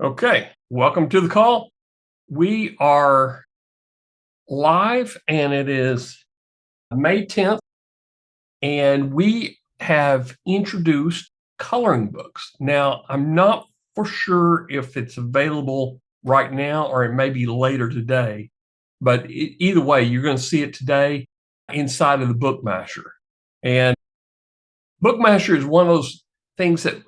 Okay, welcome to the call. We are live and it is May 10th, and we have introduced coloring books. Now, I'm not for sure if it's available right now or it may be later today, but either way, you're going to see it today inside of the Bookmasher. And Bookmasher is one of those things that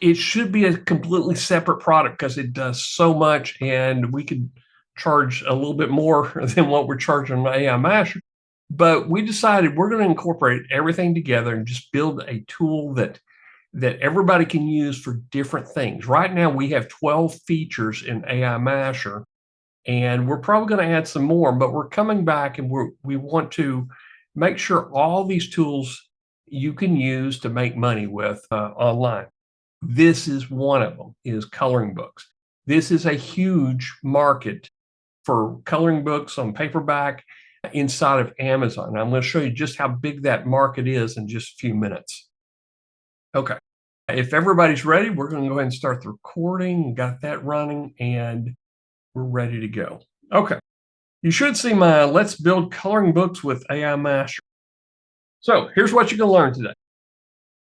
it should be a completely separate product because it does so much, and we could charge a little bit more than what we're charging on AIMasher. But we decided we're going to incorporate everything together and just build a tool that everybody can use for different things. Right now, we have 12 features in AIMasher, and we're probably going to add some more, but we're coming back and we want to make sure all these tools you can use to make money with online. This is one of them, is coloring books. This is a huge market for coloring books on paperback inside of Amazon. I'm going to show you just how big that market is in just a few minutes. Okay. If everybody's ready, we're going to go ahead and start the recording. Got that running, and we're ready to go. Okay. You should see my Let's Build Coloring Books with AIMasher. So here's what you're going to learn today.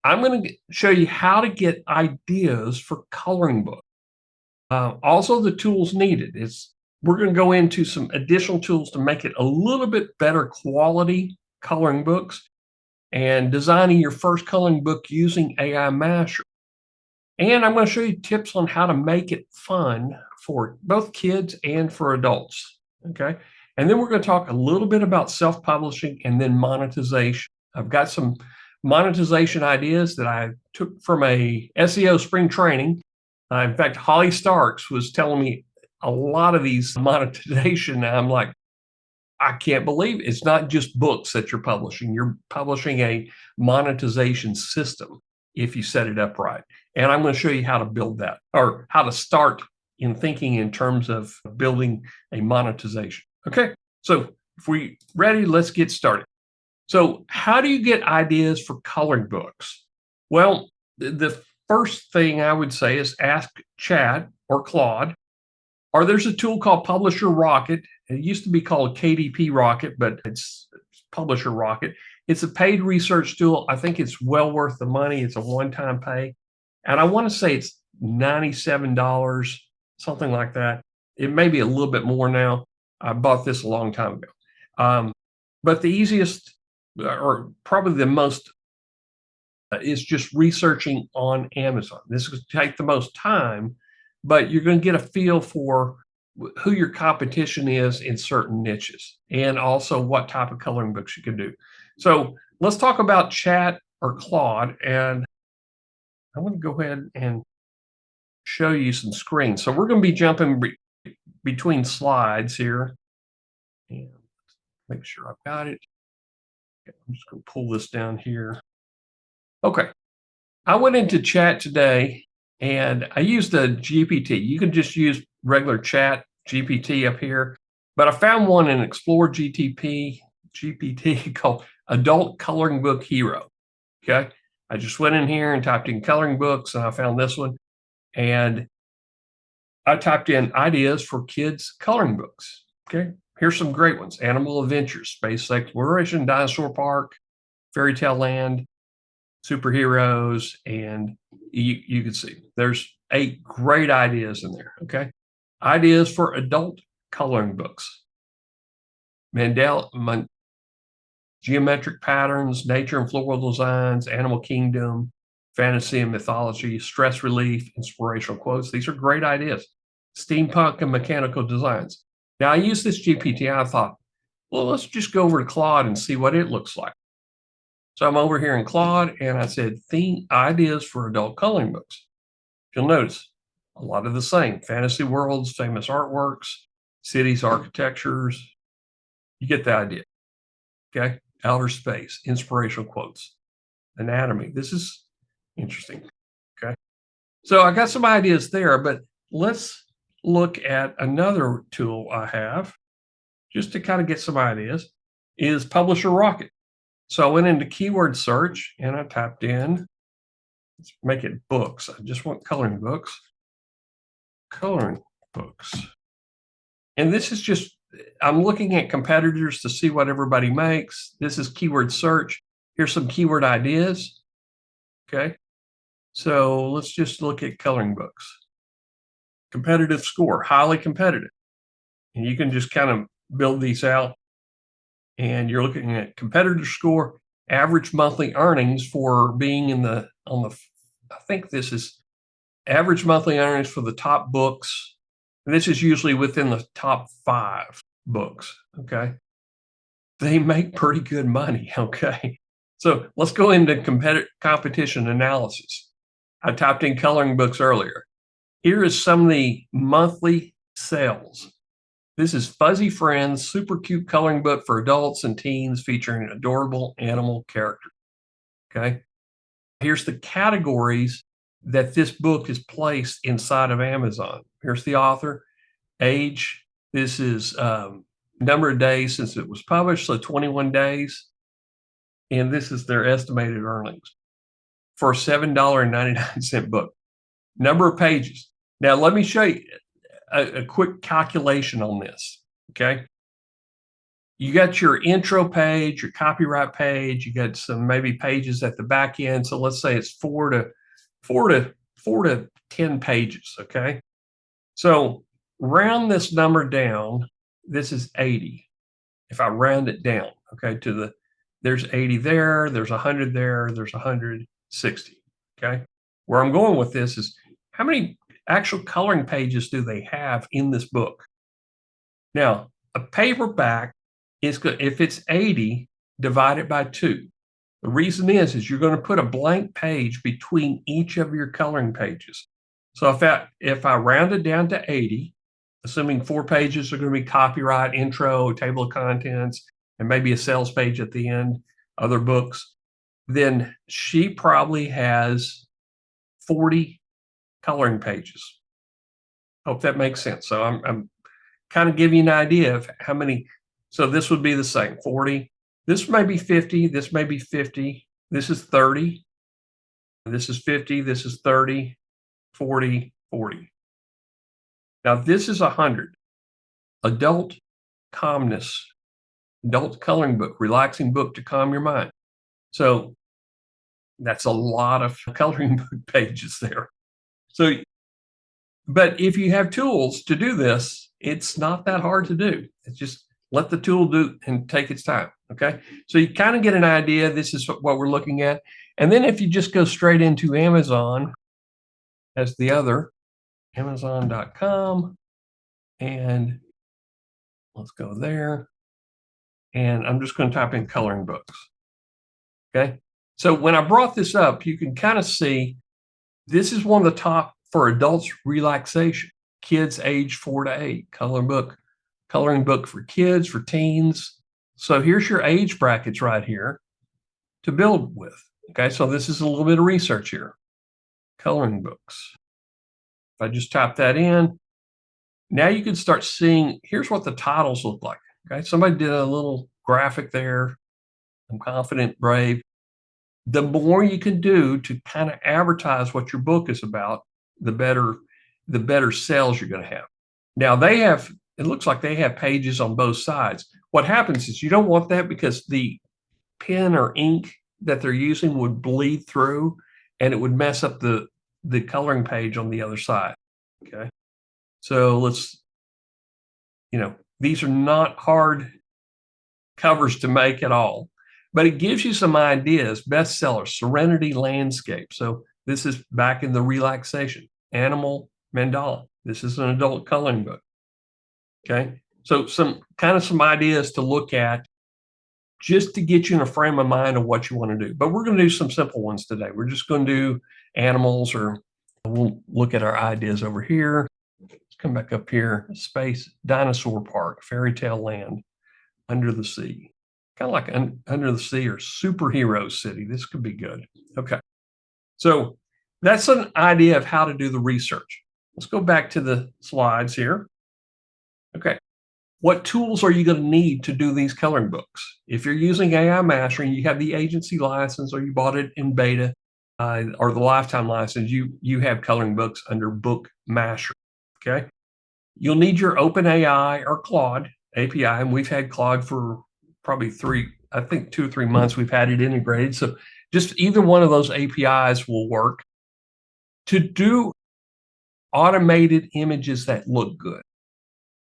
I'm going to show you how to get ideas for coloring books. Also, the tools needed. We're going to go into some additional tools to make it a little bit better quality coloring books and designing your first coloring book using AIMasher. And I'm going to show you tips on how to make it fun for both kids and for adults. Okay. And then we're going to talk a little bit about self-publishing and then monetization. I've got some monetization ideas that I took from a SEO spring training. In fact, Holly Starks was telling me a lot of these monetization. I'm like, I can't believe it. It's not just books that you're publishing. You're publishing a monetization system if you set it up right. And I'm going to show you how to build that, or how to start in thinking in terms of building a monetization. Okay, so if we're ready, let's get started. So how do you get ideas for coloring books? Well, the first thing I would say is ask Chat or Claude, or there's a tool called Publisher Rocket. It used to be called KDP Rocket, but it's Publisher Rocket. It's a paid research tool. I think it's well worth the money. It's a one-time pay. And I want to say it's $97, something like that. It may be a little bit more now. I bought this a long time ago. But the easiest, or probably the most, is just researching on Amazon. This is going to take the most time, but you're going to get a feel for who your competition is in certain niches and also what type of coloring books you can do. So let's talk about Chat or Claude, and I'm going to go ahead and show you some screens. So we're going to be jumping between slides here, and make sure I've got it. Okay, I'm just going to pull this down here. Okay, I went into Chat today and I used the GPT. You can just use regular Chat GPT up here, but I found one in Explore GPT called Adult Coloring Book Hero. Okay, I just went in here and typed in coloring books, and I found this one, and I typed in ideas for kids coloring books. Okay, here's some great ones: Animal Adventures, Space Exploration, Dinosaur Park, Fairy Tale Land, Superheroes, and you can see there's 8 great ideas in there. Okay, ideas for adult coloring books: geometric patterns, nature and floral designs, animal kingdom, fantasy and mythology, stress relief, inspirational quotes. These are great ideas. Steampunk and mechanical designs. Now, I use this GPT. I thought, well, let's just go over to Claude and see what it looks like. So I'm over here in Claude, and I said, theme ideas for adult coloring books. You'll notice a lot of the same: fantasy worlds, famous artworks, cities, architectures. You get the idea. Okay, outer space, inspirational quotes, anatomy. This is interesting. Okay, so I got some ideas there, but let's look at another tool I have just to kind of get some ideas. Is Publisher Rocket. So I went into keyword search and I typed in, let's make it books. I just want coloring books. coloring books. And this is just, I'm looking at competitors to see what everybody makes. This is keyword search. Here's some keyword ideas. Okay. So let's just look at coloring books. Competitive score, highly competitive. And you can just kind of build these out. And you're looking at competitor score, average monthly earnings for being I think this is average monthly earnings for the top books. And this is usually within the top 5 books. Okay. They make pretty good money. Okay. So let's go into competition analysis. I typed in coloring books earlier. Here is some of the monthly sales. This is Fuzzy Friends, super cute coloring book for adults and teens featuring adorable animal characters. Okay. Here's the categories that this book is placed inside of Amazon. Here's the author, age. This is number of days since it was published, so 21 days. And this is their estimated earnings for a $7.99 book. Number of pages. Now, let me show you a quick calculation on this, okay? You got your intro page, your copyright page, you got some maybe pages at the back end. So let's say it's 4 to 10 pages, okay? So round this number down, this is 80. If I round it down, okay, there's 80 there, there's 100 there, there's 160, okay? Where I'm going with this is how many actual coloring pages do they have in this book? Now, a paperback is good. If it's 80, divide it by 2. The reason is you're going to put a blank page between each of your coloring pages. So if I round it down to 80, assuming 4 pages are going to be copyright, intro, table of contents, and maybe a sales page at the end, other books, then she probably has 40 coloring pages. Hope that makes sense. So I'm kind of giving you an idea of how many. So this would be the same, 40. This may be 50. This may be 50. This is 30. This is 50. This is 30, 40, 40. Now this is 100. Adult calmness, adult coloring book, relaxing book to calm your mind. So that's a lot of coloring book pages there. So, but if you have tools to do this, it's not that hard to do. It's just let the tool do and take its time. Okay. So you kind of get an idea. This is what we're looking at. And then if you just go straight into Amazon as the other, Amazon.com, and let's go there. And I'm just going to type in coloring books. Okay. So when I brought this up, you can kind of see this is one of the top for adults relaxation, kids age 4 to 8, coloring book for kids, for teens. So here's your age brackets right here to build with. Okay, so this is a little bit of research here. Coloring books. If I just type that in, now you can start seeing, here's what the titles look like. Okay, somebody did a little graphic there. I'm confident, brave. The more you can do to kind of advertise what your book is about, the better sales you're going to have. Now it looks like they have pages on both sides. What happens is you don't want that because the pen or ink that they're using would bleed through and it would mess up the coloring page on the other side. Okay. So these are not hard covers to make at all, but it gives you some ideas. Bestseller, Serenity Landscape. So this is back in the relaxation. Animal Mandala. This is an adult coloring book. Okay. So some ideas to look at just to get you in a frame of mind of what you want to do. But we're going to do some simple ones today. We're just going to do animals, or we'll look at our ideas over here. Let's come back up here. Space, dinosaur park, fairy tale land, under the sea. Kind of like under the sea or superhero city. This could be good. Okay. So that's an idea of how to do the research. Let's go back to the slides here. Okay. What tools are you going to need to do these coloring books? If you're using AIMasher and you have the agency license, or you bought it in beta, or the lifetime license, you have coloring books under BookMasher. Okay. You'll need your OpenAI or Claude API, and we've had Claude for probably 2 or 3 months. We've had it integrated. So just either one of those APIs will work to do automated images that look good.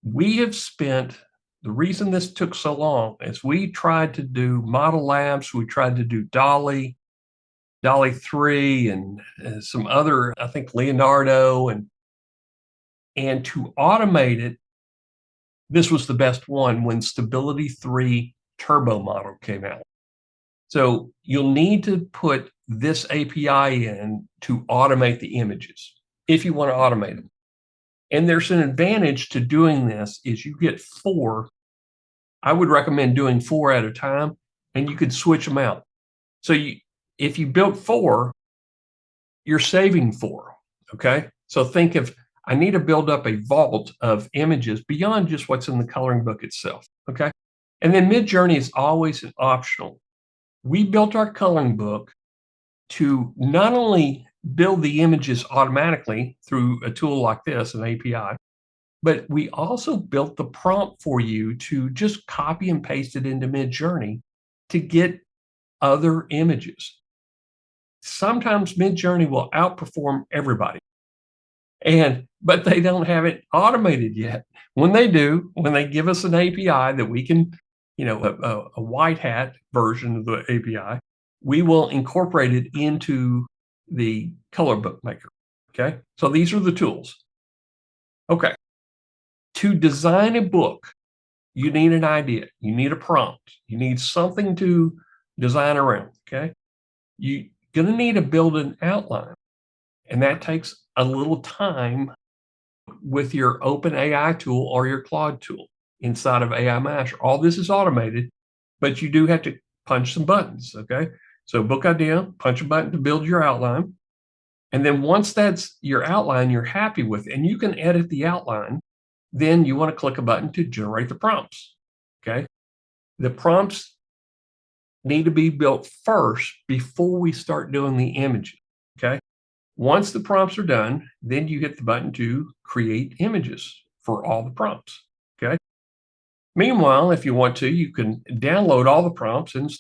We have spent the reason this took so long is we tried to do model labs, we tried to do Dolly 3 and some other, I think Leonardo, and to automate it, this was the best one when Stability 3 Turbo model came out. So you'll need to put this API in to automate the images if you want to automate them. And there's an advantage to doing this is you get 4. I would recommend doing 4 at a time, and you could switch them out. So if you built 4, you're saving 4, okay? So think of, I need to build up a vault of images beyond just what's in the coloring book itself, okay? And then Midjourney is always an optional. We built our coloring book to not only build the images automatically through a tool like this, an API, but we also built the prompt for you to just copy and paste it into Midjourney to get other images. Sometimes Midjourney will outperform everybody, but they don't have it automated yet. When they do, when they give us an API that we can, a white hat version of the API, we will incorporate it into the color book maker. Okay, so these are the tools. Okay, to design a book, you need an idea, you need a prompt, you need something to design around. Okay, you're going to need to build an outline, and that takes a little time with your OpenAI tool or your Claude tool inside of AIMasher. All this is automated, but you do have to punch some buttons. Okay, so book idea, punch a button to build your outline. And then once that's your outline, you're happy with it, and you can edit the outline, then you want to click a button to generate the prompts. Okay. The prompts need to be built first before we start doing the images. Okay. Once the prompts are done, then you hit the button to create images for all the prompts. Okay. Meanwhile, if you want to, you can download all the prompts and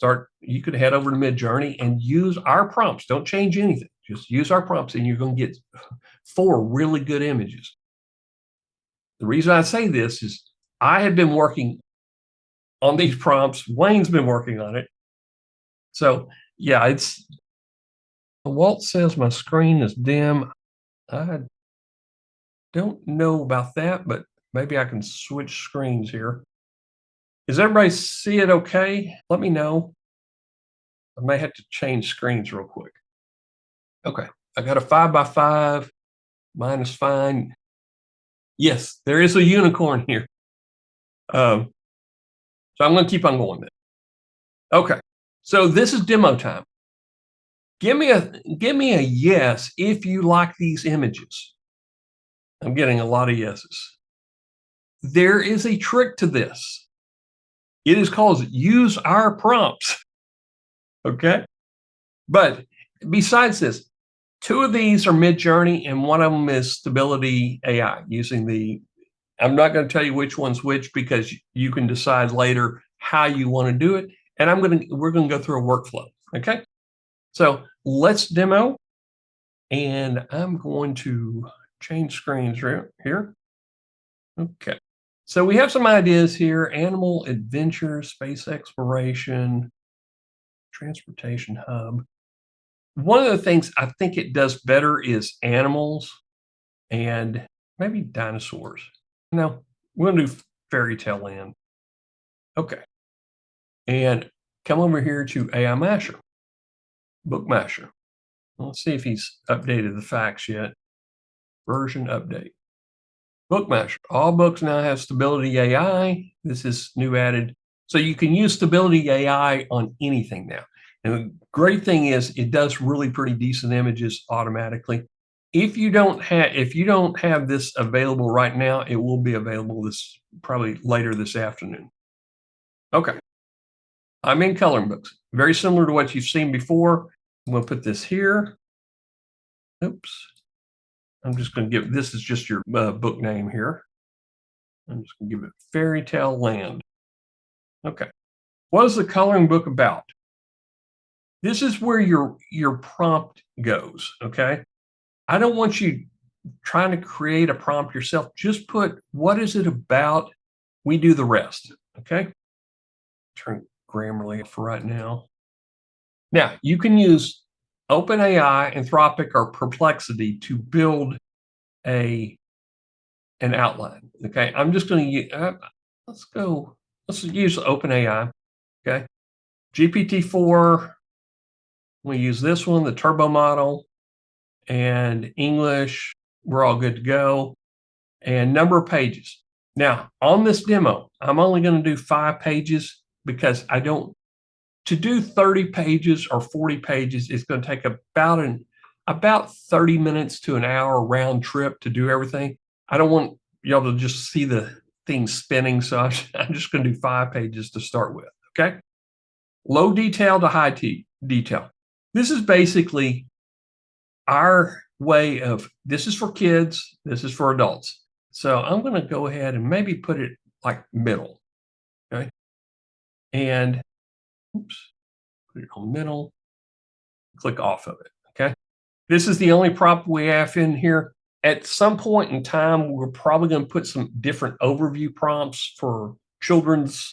you could head over to Midjourney and use our prompts. Don't change anything. Just use our prompts and you're going to get 4 really good images. The reason I say this is I have been working on these prompts. Wayne's been working on it. So yeah, Walt says my screen is dim. I don't know about that, but maybe I can switch screens here. Does everybody see it okay? Let me know. I may have to change screens real quick. Okay, I got a 5x5. Mine is fine. Yes, there is a unicorn here. So I'm going to keep on going then. Okay, so this is demo time. Give me a yes if you like these images. I'm getting a lot of yeses. There is a trick to this. It is called use our prompts. Okay, but besides this, 2 of these are Midjourney and one of them is Stability AI using I'm not going to tell you which one's which because you can decide later how you want to do it. And we're going to go through a workflow. Okay. So let's demo. And I'm going to change screens here. Okay. So we have some ideas here: animal adventure, space exploration, transportation hub. One of the things I think it does better is animals and maybe dinosaurs. No, we're going to do fairy tale land. Okay. And come over here to AIMasher, Bookmasher. Let's see if he's updated the facts yet. Version update. Bookmasher. All books now have Stability AI. This is new added. So you can use Stability AI on anything now. And the great thing is it does really pretty decent images automatically. If you don't have this available right now, it will be available probably later this afternoon. Okay. I'm in coloring books. Very similar to what you've seen before. I'm going to put this here. Oops. I'm just going to give, this is just your book name here. I'm just going to give it Fairy Tale Land. Okay. What is the coloring book about? This is where your prompt goes, okay? I don't want you trying to create a prompt yourself. Just put, what is it about? We do the rest, okay? Turn Grammarly for right now. Now, you can use OpenAI, Anthropic, or Perplexity to build an outline, okay? I'm just going to use, let's use OpenAI, okay? GPT-4, we use this one, the turbo model, and English, we're all good to go. And number of pages. Now, on this demo, I'm only going to do 5 pages because to do 30 pages or 40 pages, it's going to take about 30 minutes to an hour round trip to do everything. I don't want y'all to just see the thing spinning, so I'm just going to do 5 pages to start with, okay? Low detail to high detail. This is basically our way of, this is for kids, this is for adults. So I'm going to go ahead and maybe put it like middle, okay? And oops, put it on middle, click off of it, okay? This is the only prompt we have in here. At some point in time, we're probably going to put some different overview prompts for children's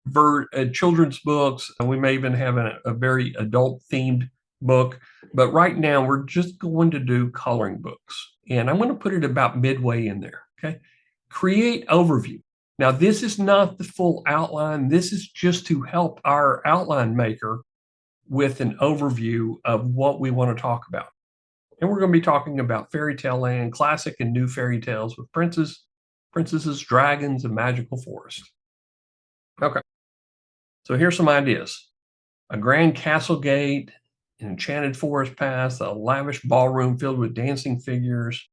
books. And we may even have a very adult themed book. But right now, we're just going to do coloring books. And I'm going to put it about midway in there, okay? Create overview. Now, this is not the full outline. This is just to help our outline maker with an overview of what we want to talk about. And we're going to be talking about fairy tale land, classic and new fairy tales with princesses, dragons, and magical forest. Okay. So here's some ideas. A grand castle gate, an enchanted forest path, a lavish ballroom filled with dancing figures.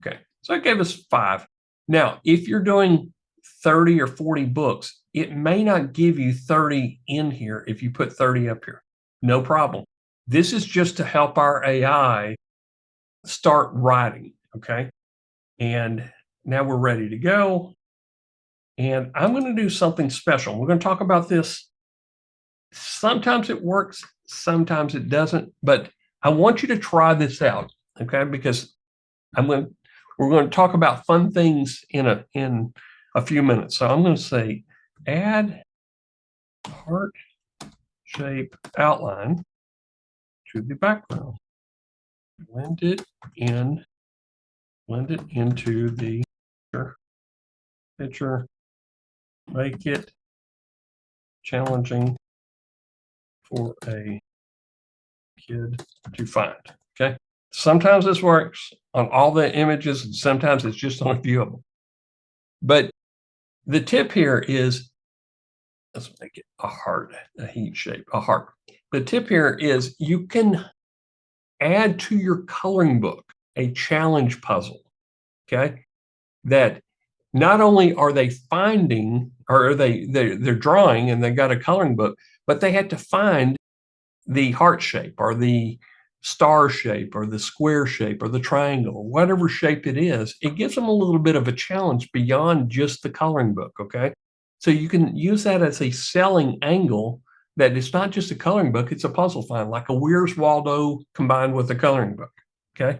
Okay, so it gave us 5. Now, if you're doing 30 or 40 books, it may not give you 30 in here if you put 30 up here. No problem. This is just to help our AI start writing, okay? And now we're ready to go. And I'm going to do something special. We're going to talk about this. Sometimes it works, sometimes it doesn't, but I want you to try this out, okay? Because we're going to talk about fun things in a few minutes. So I'm going to say add heart shape outline to the background. Blend it into the picture, make it challenging for a kid to find, okay? Sometimes this works on all the images, and sometimes it's just on a few of them. But the tip here is, let's make it a heart, a heat shape, a heart. The tip here is you can add to your coloring book a challenge puzzle, okay? That not only are they finding, or they're drawing and they got a coloring book, but they had to find the heart shape or the star shape or the square shape or the triangle, or whatever shape it is. It gives them a little bit of a challenge beyond just the coloring book, okay? So you can use that as a selling angle, that it's not just a coloring book, it's a puzzle find, like a Where's Waldo combined with a coloring book, okay?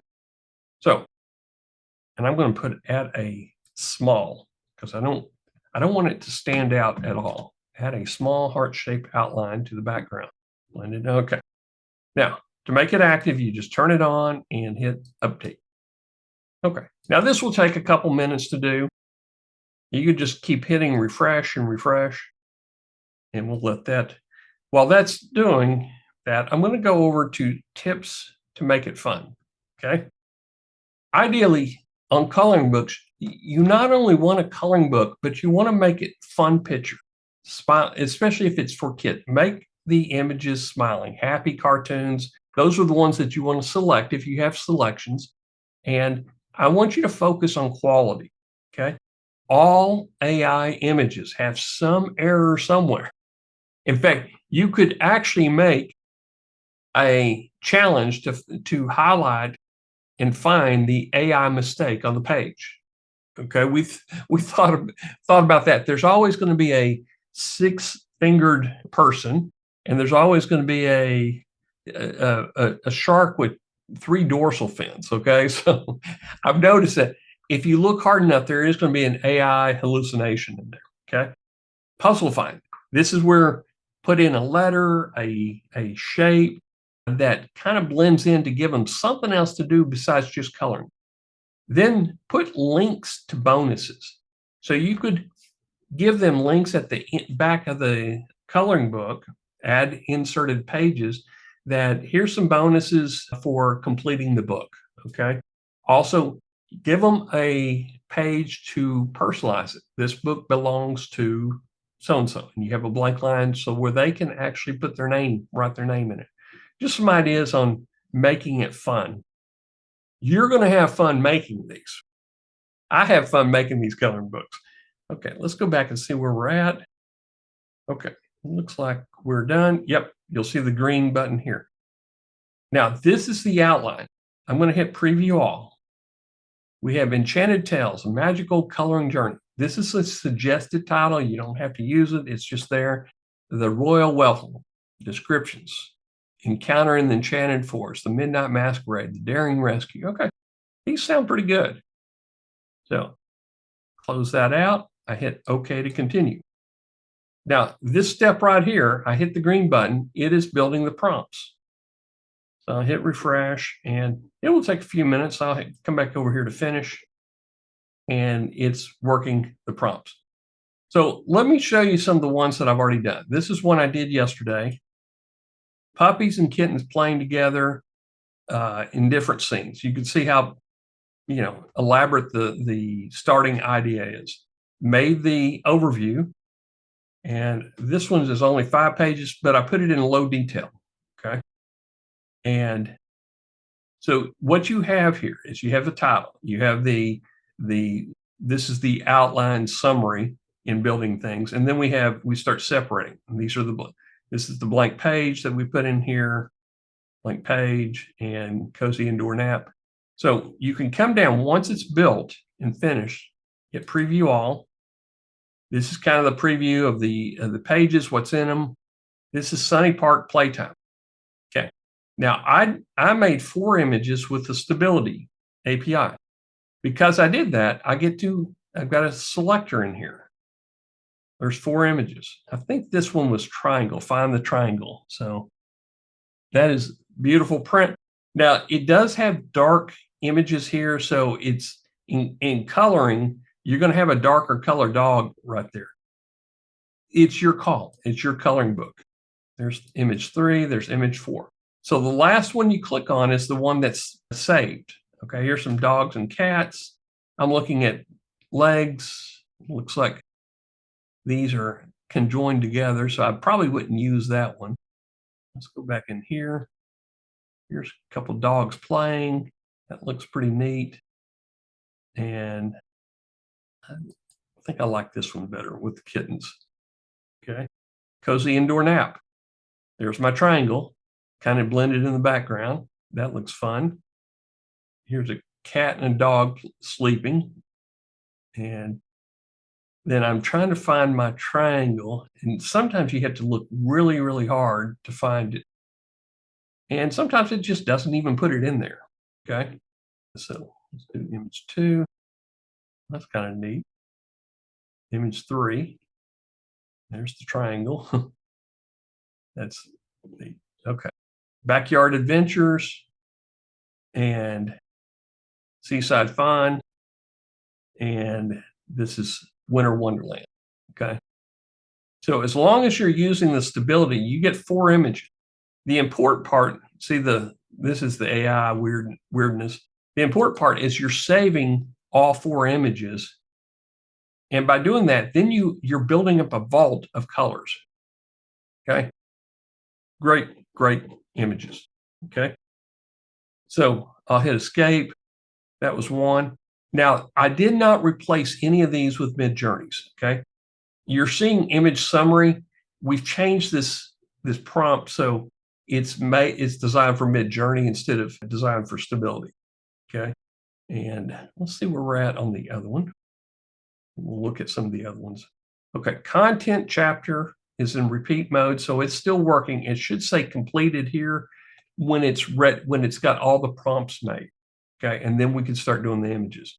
So, and I'm going to put it at a small, because I don't want it to stand out at all. Add a small heart-shaped outline to the background. Blend it, okay. Now, to make it active, you just turn it on and hit update. Okay, now this will take a couple minutes to do. You could just keep hitting refresh and refresh, and we'll let that. While that's doing that, I'm going to go over to tips to make it fun, okay? Ideally, on coloring books, you not only want a coloring book, but you want to make it fun picture, especially if it's for kids. Make the images smiling, happy cartoons. Those are the ones that you want to select if you have selections. And I want you to focus on quality, okay? All AI images have some error somewhere. In fact, you could actually make a challenge to highlight and find the AI mistake on the page. Okay, we thought about that. There's always going to be a six-fingered person, and there's always going to be a shark with three dorsal fins. Okay, so I've noticed that if you look hard enough, there is going to be an AI hallucination in there. Okay, puzzle find. This is where put in a letter, a shape that kind of blends in to give them something else to do besides just coloring. Then put links to bonuses. So you could give them links at the back of the coloring book, add inserted pages that here's some bonuses for completing the book. Okay. Also, give them a page to personalize it. This book belongs to so and so, and you have a blank line so where they can actually put their name, write their name in it. Just some ideas on making it fun. You're going to have fun making these. I have fun making these coloring books. Okay, let's go back and see where we're at. Okay, looks like we're done. Yep, you'll see the green button here. Now, this is the outline. I'm going to hit preview all. We have Enchanted Tales, a magical coloring journey. This is a suggested title. You don't have to use it. It's just there. The Royal Welcome, descriptions, Encounter in the Enchanted Forest, the Midnight Masquerade, the Daring Rescue. Okay, these sound pretty good. So close that out. I hit OK to continue. Now, this step right here, I hit the green button. It is building the prompts. So I'll hit refresh, and it will take a few minutes. I'll come back over here to finish, and it's working the prompts. So let me show you some of the ones that I've already done. This is one I did yesterday. Puppies and kittens playing together in different scenes. You can see how elaborate the starting idea is. Made the overview, and this one is only 5 pages, but I put it in low detail. Okay. And so what you have here is you have the title, you have this is the outline summary in building things, and then we start separating. And this is the blank page that we put in here, blank page, and cozy indoor nap. So you can come down once it's built and finished, hit preview all. This is kind of the preview of the pages, what's in them. This is Sunny Park Playtime. Okay. Now I made 4 images with the Stability API. Because I did that, I've got a selector in here. There's 4 images. I think this one was triangle, find the triangle. So that is beautiful print. Now it does have dark images here. So it's in coloring, you're going to have a darker color dog right there. It's your call. It's your coloring book. There's image 3, there's image 4. So the last one you click on is the one that's saved. Okay, here's some dogs and cats. I'm looking at legs. Looks like these are conjoined together, so I probably wouldn't use that one. Let's go back in here. Here's a couple dogs playing. That looks pretty neat. And I think I like this one better with the kittens. Okay, cozy indoor nap. There's my triangle, kind of blended in the background. That looks fun. Here's a cat and a dog sleeping. And then I'm trying to find my triangle. And sometimes you have to look really, really hard to find it. And sometimes it just doesn't even put it in there. Okay. So let's do image 2. That's kind of neat. Image 3. There's the triangle. That's neat. Okay. Backyard Adventures and Seaside Fun. And this is Winter Wonderland. Okay. So as long as you're using the Stability, you get 4 images. The important part, see this is the AI weirdness. The important part is you're saving all 4 images. And by doing that, then you're building up a vault of colors. Okay. Great images. Okay. So I'll hit escape. That was one. Now, I did not replace any of these with Midjourneys. Okay. You're seeing image summary. We've changed this prompt so it's designed for Midjourney instead of designed for Stability. Okay. And let's see where we're at on the other one. We'll look at some of the other ones. Okay, content chapter is in repeat mode, so it's still working. It should say completed here when it's when it's got all the prompts made. Okay, and then we can start doing the images.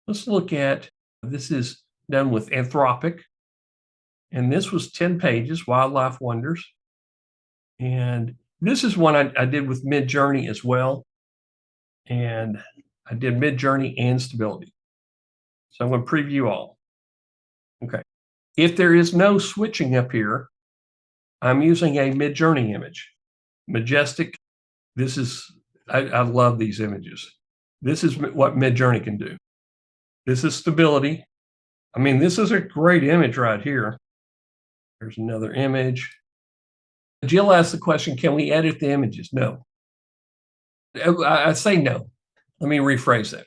Let's look at, this is done with Anthropic, and this was 10 pages, Wildlife Wonders. And this is one I did with Midjourney as well. And I did Midjourney and stability. So I'm going to preview all. Okay. If there is no switching up here, I'm using a Midjourney image. Majestic. This is, I love these images. This is what Midjourney can do. This is stability. I mean, this is a great image right here. There's another image. Jill asked the question, can we edit the images? No. I say no. Let me rephrase that.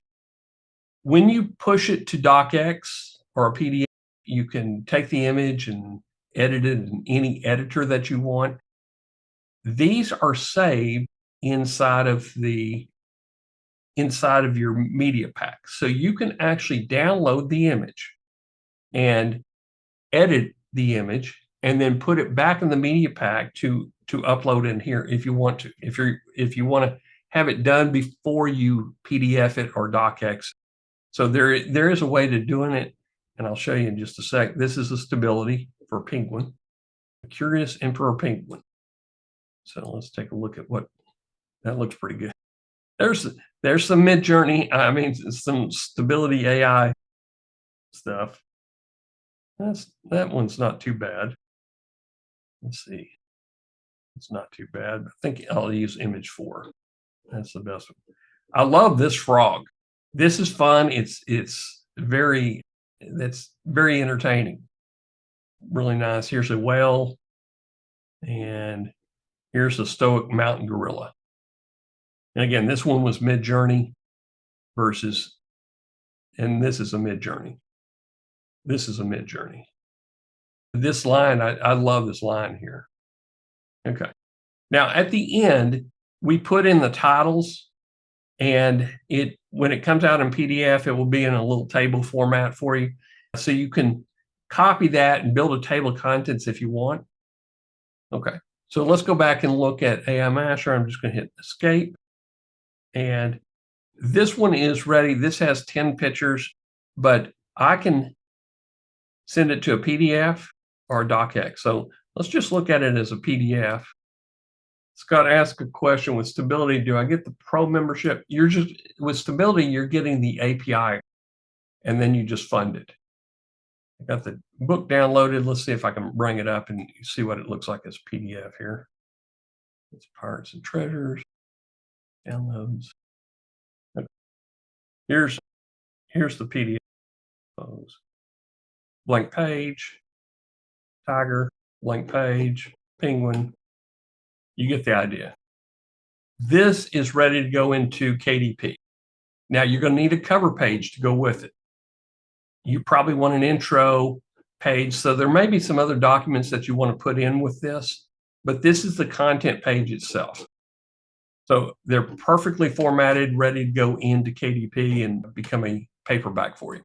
When you push it to docx or a PDF, you can take the image and edit it in any editor that you want. These are saved inside of your media pack. So you can actually download the image and edit the image and then put it back in the media pack to upload in here if you want to. If you want to have it done before you PDF it or docx. So there is a way to doing it, and I'll show you in just a sec. This is the stability for penguin, curious emperor penguin. So let's take a look at what that looks pretty good. There's some Midjourney, I mean some stability AI stuff. That one's not too bad. Let's see. It's not too bad. I think I'll use image 4. That's the best one. I love this frog. This is fun. It's very entertaining. Really nice. Here's a whale, and here's a stoic mountain gorilla. And again, this one was Midjourney versus, and this is a Midjourney. This is a Midjourney. This line, I love this line here. Okay. Now at the end, we put in the titles, and when it comes out in PDF, it will be in a little table format for you. So you can copy that and build a table of contents if you want. Okay, so let's go back and look at AIMasher. I'm just going to hit escape. And this one is ready. This has 10 pictures, but I can send it to a PDF or a docx. So let's just look at it as a PDF. Scott asked a question with stability. Do I get the pro membership? With stability, you're getting the API, and then you just fund it. I got the book downloaded. Let's see if I can bring it up and see what it looks like as PDF here. It's Pirates and Treasures, downloads. Here's the PDF. Blank page, tiger, blank page, penguin. You get the idea. This is ready to go into KDP. Now you're going to need a cover page to go with it. You probably want an intro page. So there may be some other documents that you want to put in with this, but this is the content page itself. So they're perfectly formatted, ready to go into KDP and become a paperback for you.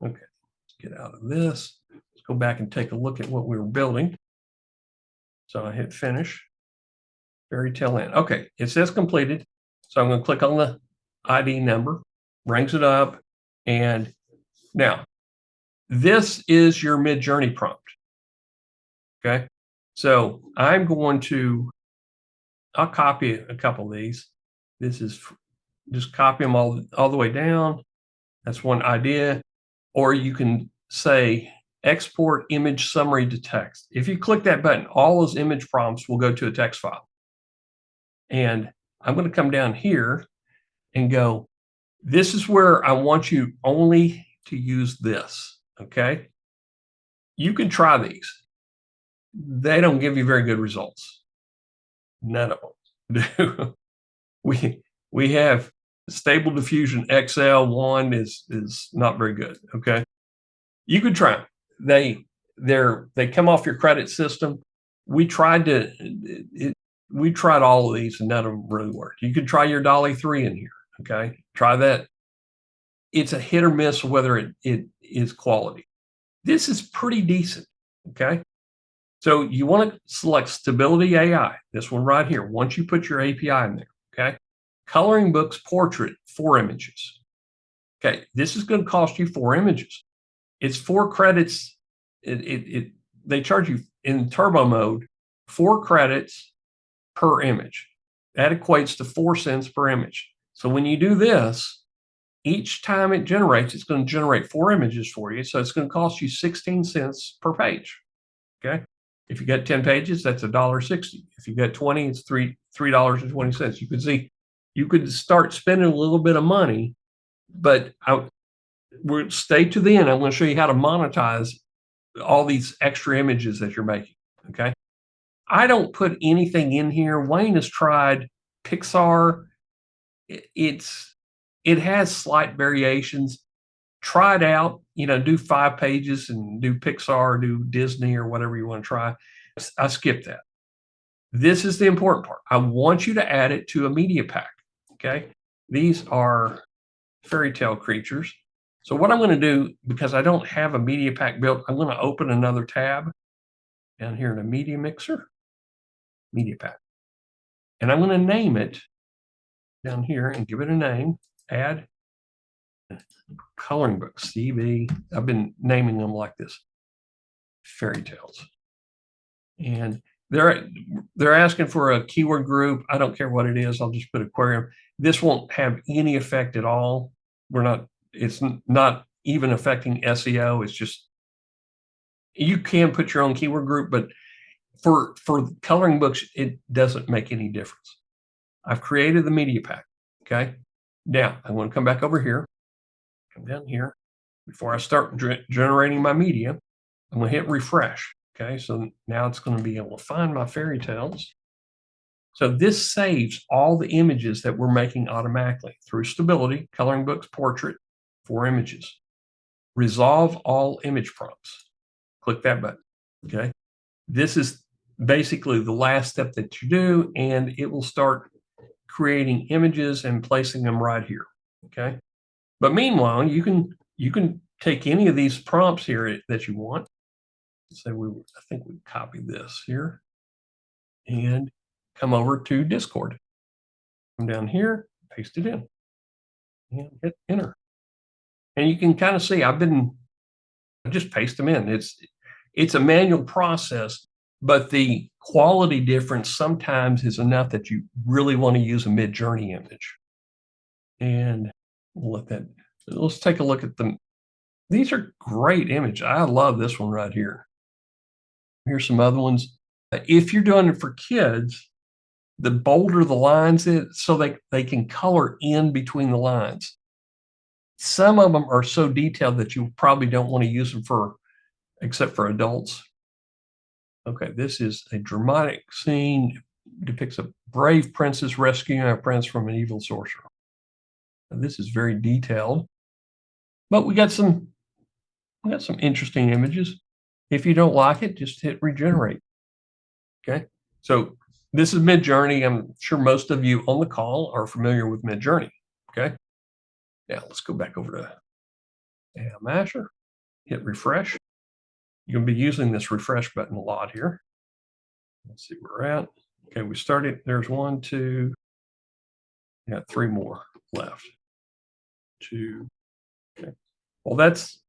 Okay, let's get out of this. Let's go back and take a look at what we were building. So I hit finish. Very tail end. Okay, it says completed. So I'm going to click on the ID number, brings it up. And now this is your Midjourney prompt. Okay, so I'm going to, I'll copy a couple of these. This is just copy them all the way down. That's one idea. Or you can say export image summary to text. If you click that button, all those image prompts will go to a text file. And I'm going to come down here and go, this is where I want you only to use this. Okay. You can try these. They don't give you very good results. None of them do. We have Stable Diffusion XL1 is not very good. Okay. You could try them. They come off your credit system. We tried all of these and none of them really worked. You could try your DALL-E 3 in here. Okay. Try that. It's a hit or miss whether it is quality. This is pretty decent, okay? So you want to select Stability AI, this one right here, once you put your API in there, okay? Coloring Books Portrait, 4 images. Okay, this is going to cost you 4 images. It's 4 credits. They charge you in turbo mode 4 credits per image. That equates to 4 cents per image. So when you do this, each time it generates, it's going to generate 4 images for you. So it's going to cost you 16 cents per page. Okay. If you got 10 pages, that's $1.60. If you got 20, it's $3.20. You can see you could start spending a little bit of money, but we'll stay to the end. I'm going to show you how to monetize all these extra images that you're making. Okay. I don't put anything in here. Wayne has tried Pixar. It has slight variations. Try it out, do 5 pages and do Pixar, do Disney or whatever you want to try. I skipped that. This is the important part. I want you to add it to a media pack. Okay. These are fairy tale creatures. So what I'm going to do, because I don't have a media pack built, I'm going to open another tab down here in a media mixer, media pack. And I'm going to name it down here and give it a name, add coloring book, CB. I've been naming them like this, fairy tales. And they're asking for a keyword group. I don't care what it is. I'll just put aquarium. This won't have any effect at all. It's not even affecting SEO. It's just, you can put your own keyword group, but for coloring books, it doesn't make any difference. I've created the media pack. Okay. Now I'm going to come back over here, come down here. Before I start generating my media, I'm going to hit refresh. Okay. So now it's going to be able to find my fairy tales. So this saves all the images that we're making automatically through Stability, Coloring Books, Portrait, 4 images. Resolve all image prompts. Click that button. Okay. This is basically the last step that you do, and it will start creating images and placing them right here. Okay. But meanwhile, you can take any of these prompts here that you want. Say I think we copy this here and come over to Discord. Come down here, paste it in, and hit enter. And you can kind of see I just paste them in. It's a manual process, but the quality difference sometimes is enough that you really want to use a Mid-Journey image. And we'll let's take a look at them. These are great images. I love this one right here. Here's some other ones. If you're doing it for kids, the bolder the lines is, so they can color in between the lines. Some of them are so detailed that you probably don't want to use them except for adults. Okay, this is a dramatic scene, depicts a brave princess rescuing a prince from an evil sorcerer. Now, this is very detailed, but we got some interesting images. If you don't like it, just hit regenerate. Okay, so this is Mid-Journey. I'm sure most of you on the call are familiar with Mid-Journey. Okay, now let's go back over to AIMasher, hit refresh. You're going to be using this refresh button a lot here. Let's see where we're at. Okay, we started. There's 1, 2, got 3 more left. 2. Okay, well, that's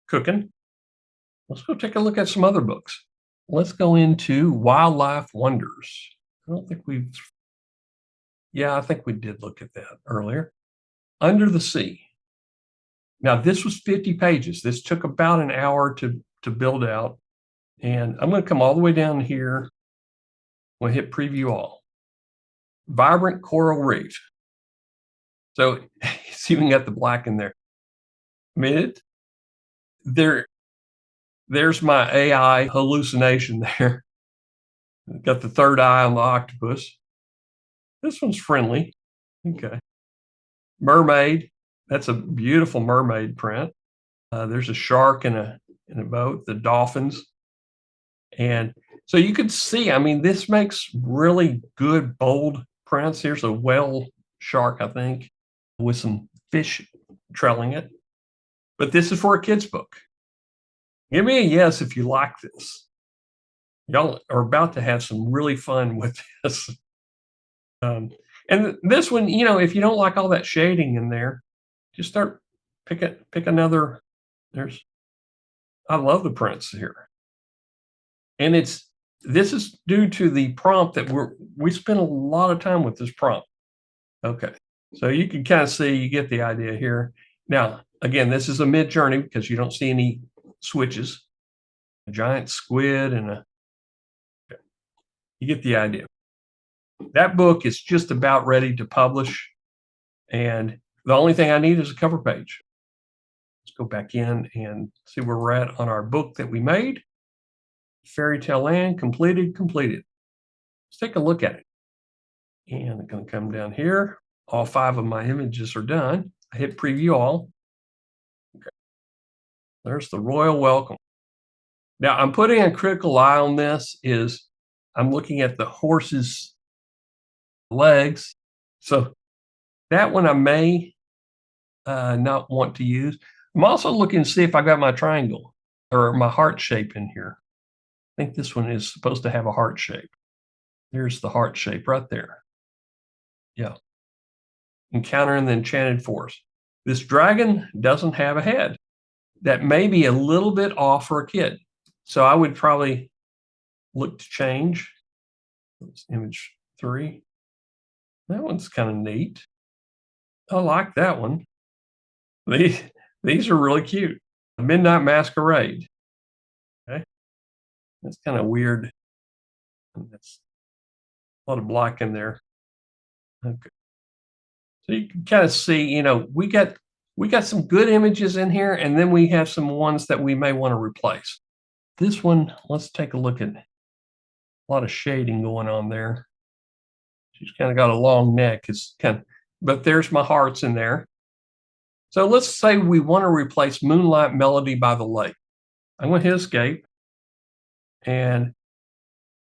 cooking. Let's go take a look at some other books. Let's go into Wildlife Wonders. I don't think I think we did look at that earlier. Under the Sea. Now, this was 50 pages. This took about an hour to build out. And I'm going to come all the way down here. We'll hit preview all. Vibrant coral reef. So it's even got the black in there. I mean, there's my AI hallucination there. Got the third eye on the octopus. This one's friendly. Okay. Mermaid. That's a beautiful mermaid print. There's a shark in a boat, the dolphins. And so you could see, I mean, this makes really good, bold prints. Here's a whale shark, I think. with some fish trailing it. But this is for a kid's book. Give me a yes if you like this. Y'all are about to have some really fun with this. Um, and this one, if you don't like all that shading in there, just pick another. There's I love the prints here, and this is due to the prompt that we spent a lot of time with this prompt. Okay, so you can kind of see, you get the idea here. Now, again, this is a mid journey because you don't see any switches. A giant squid you get the idea. That book is just about ready to publish, and the only thing I need is a cover page. Let's go back in and see where we're at on our book that we made. Fairy Tale Land, completed. Let's take a look at it. And I'm going to come down here. All 5 of my images are done. I hit preview all. Okay. There's the royal welcome. Now I'm putting a critical eye on this. I'm looking at the horse's legs. So that one I may not want to use. I'm also looking to see if I got my triangle or my heart shape in here. I think this one is supposed to have a heart shape. There's the heart shape right there. Yeah. Encountering the enchanted forest. This dragon doesn't have a head. That may be a little bit off for a kid. So I would probably look to change. That's image 3. That one's kind of neat. I like that one. These are really cute. Midnight Masquerade. Okay. That's kind of weird. That's a lot of black in there. Okay. So you can kind of see, we got some good images in here, and then we have some ones that we may want to replace. This one, let's take a look at a lot of shading going on there. She's kind of got a long neck. But there's my hearts in there. So let's say we want to replace Moonlight Melody by the Lake. I'm going to hit escape. And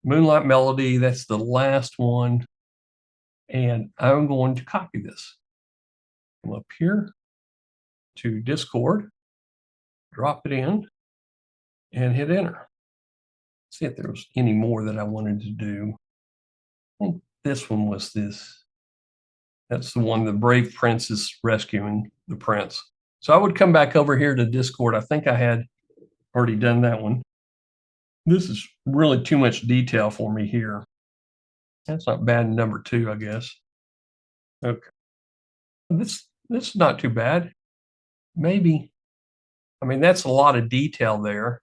Moonlight Melody, that's the last one. And I'm going to copy this. Come up here to Discord, drop it in, and hit enter. See if there was any more that I wanted to do. I think this one was this. That's the one, the brave prince is rescuing the prince. So I would come back over here to Discord. I think I had already done that one. This is really too much detail for me here. That's not bad. Number 2, I guess. Okay. This is not too bad. Maybe. I mean, that's a lot of detail there.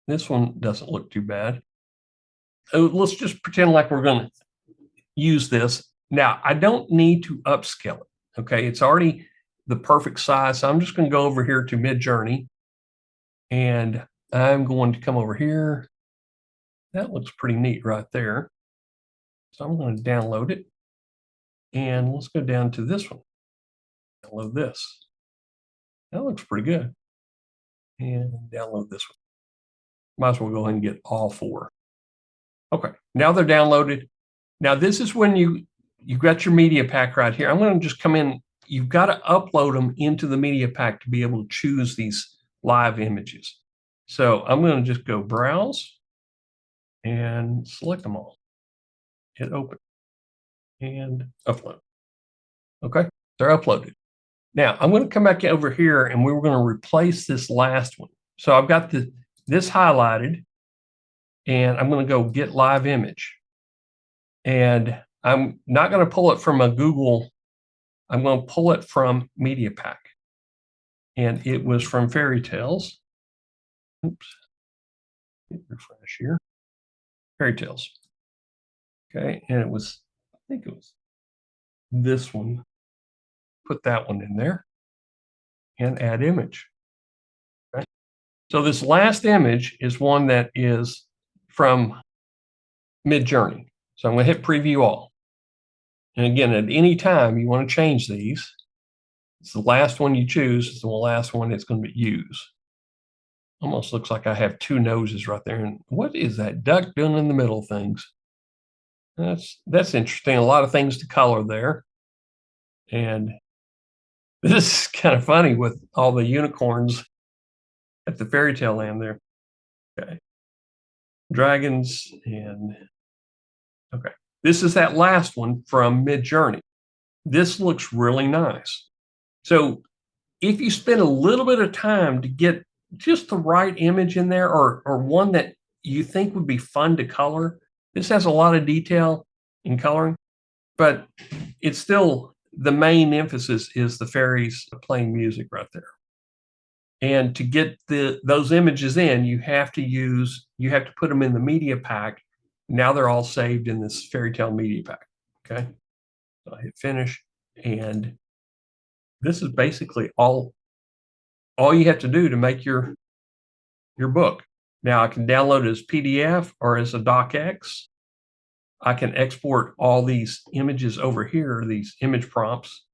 This one doesn't look too bad. Let's just pretend like we're going to use this. Now, I don't need to upscale it. Okay. It's already the perfect size. So I'm just going to go over here to Midjourney, and I'm going to come over here. That looks pretty neat right there. So I'm going to download it, and let's go down to this one. Download this. That looks pretty good. And download this one. Might as well go ahead and get all 4. Okay, now they're downloaded. Now this is when you've got your media pack right here. I'm going to just come in. You've got to upload them into the media pack to be able to choose these live images. So I'm going to just go browse and select them all. Hit open and upload. Okay, they're uploaded. Now I'm going to come back over here, and we're going to replace this last one. So I've got this highlighted, and I'm going to go get live image. And I'm not going to pull it from a Google. I'm going to pull it from Media Pack. And it was from Fairy Tales. Oops. Refresh here. Fairy Tales. Okay, and I think it was this one. Put that one in there and add image. Okay. So this last image is one that is from Midjourney. So I'm going to hit preview all. And again, at any time you want to change these, it's the last one you choose, it's the last one it's going to be used. Almost looks like I have 2 noses right there. And what is that duck doing in the middle of things? That's interesting. A lot of things to color there. And This is kind of funny with all the unicorns at the fairy tale land there. Okay. Dragons and okay. This is that last one from Midjourney. This looks really nice. So if you spend a little bit of time to get just the right image in there or one that you think would be fun to color, this has a lot of detail in coloring, but it's still the main emphasis is the fairies playing music right there. And to get those images in, you have to put them in the media pack. Now they're all saved in this fairy tale media pack. Okay. So I hit finish. And this is basically all you have to do to make your book. Now I can download it as PDF or as a docx. I can export all these images over here, these image prompts,